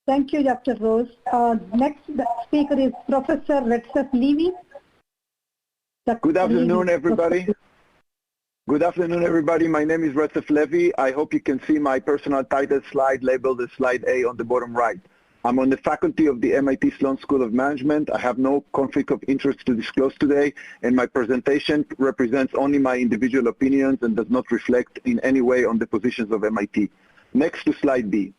Thank you, Dr. Rose. Next speaker is Professor Retzef Levy. Good afternoon, everybody. Good afternoon, everybody. My name is Retzef Levy. I hope you can see my personal title slide labeled as slide A on the bottom right. I'm on the faculty of the MIT Sloan School of Management. I have no conflict of interest to disclose today, and my presentation represents only my individual opinions and does not reflect in any way on the positions of MIT. Next to slide B.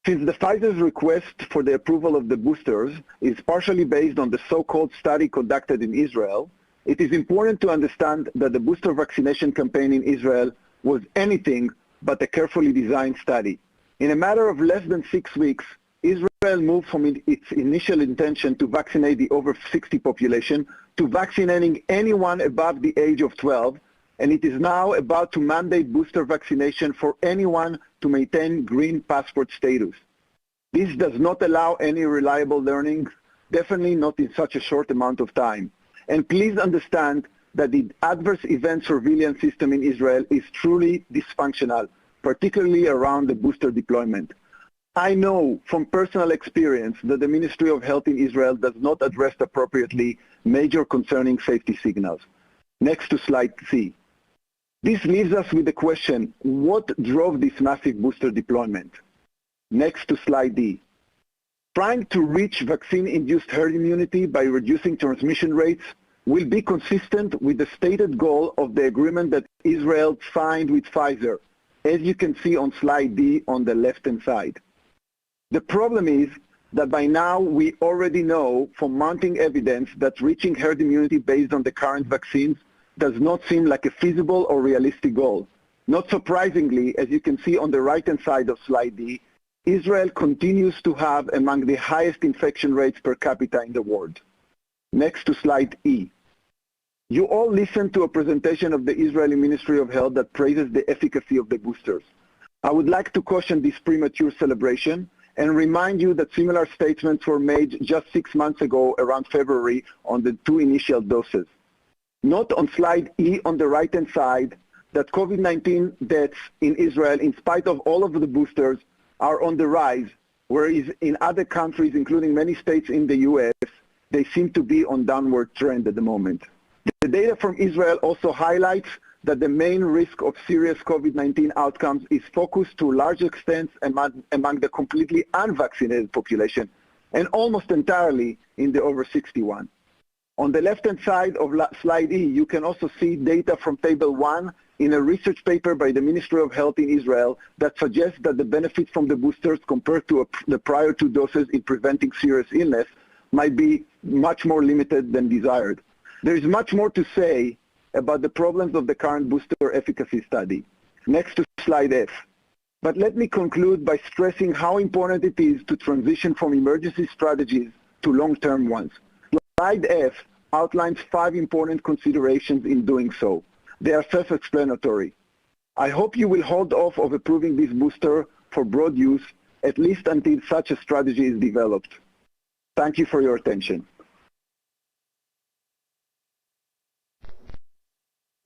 Since the Pfizer's request for the approval of the boosters is partially based on the so-called study conducted in Israel, it is important to understand that the booster vaccination campaign in Israel was anything but a carefully designed study. In a matter of less than 6 weeks, Israel moved from its initial intention to vaccinate the over 60 population to vaccinating anyone above the age of 12, and it is now about to mandate booster vaccination for anyone to maintain green passport status. This does not allow any reliable learning, definitely not in such a short amount of time. And please understand that the adverse event surveillance system in Israel is truly dysfunctional, particularly around the booster deployment. I know from personal experience that the Ministry of Health in Israel does not address appropriately major concerning safety signals. Next to slide C. This leaves us with the question, what drove this massive booster deployment? Next to slide D. Trying to reach vaccine-induced herd immunity by reducing transmission rates will be consistent with the stated goal of the agreement that Israel signed with Pfizer, as you can see on slide D on the left-hand side. The problem is that by now we already know from mounting evidence that reaching herd immunity based on the current vaccines does not seem like a feasible or realistic goal. Not surprisingly, as you can see on the right-hand side of slide D, Israel continues to have among the highest infection rates per capita in the world. Next to slide E. You all listened to a presentation of the Israeli Ministry of Health that praises the efficacy of the boosters. I would like to caution this premature celebration and remind you that similar statements were made just 6 months ago around February on the 2 initial doses. Note on slide E on the right-hand side that COVID-19 deaths in Israel, in spite of all of the boosters, are on the rise, whereas in other countries, including many states in the US, they seem to be on downward trend at the moment. The data from Israel also highlights that the main risk of serious COVID-19 outcomes is focused to a large extent among the completely unvaccinated population, and almost entirely in the over 61. On the left-hand side of slide E, you can also see data from Table 1 in a research paper by the Ministry of Health in Israel that suggests that the benefit from the boosters compared to the prior 2 doses in preventing serious illness might be much more limited than desired. There is much more to say about the problems of the current booster efficacy study. Next to slide F. But let me conclude by stressing how important it is to transition from emergency strategies to long-term ones. Slide F outlines 5 important considerations in doing so. They are self-explanatory. I hope you will hold off of approving this booster for broad use, at least until such a strategy is developed. Thank you for your attention.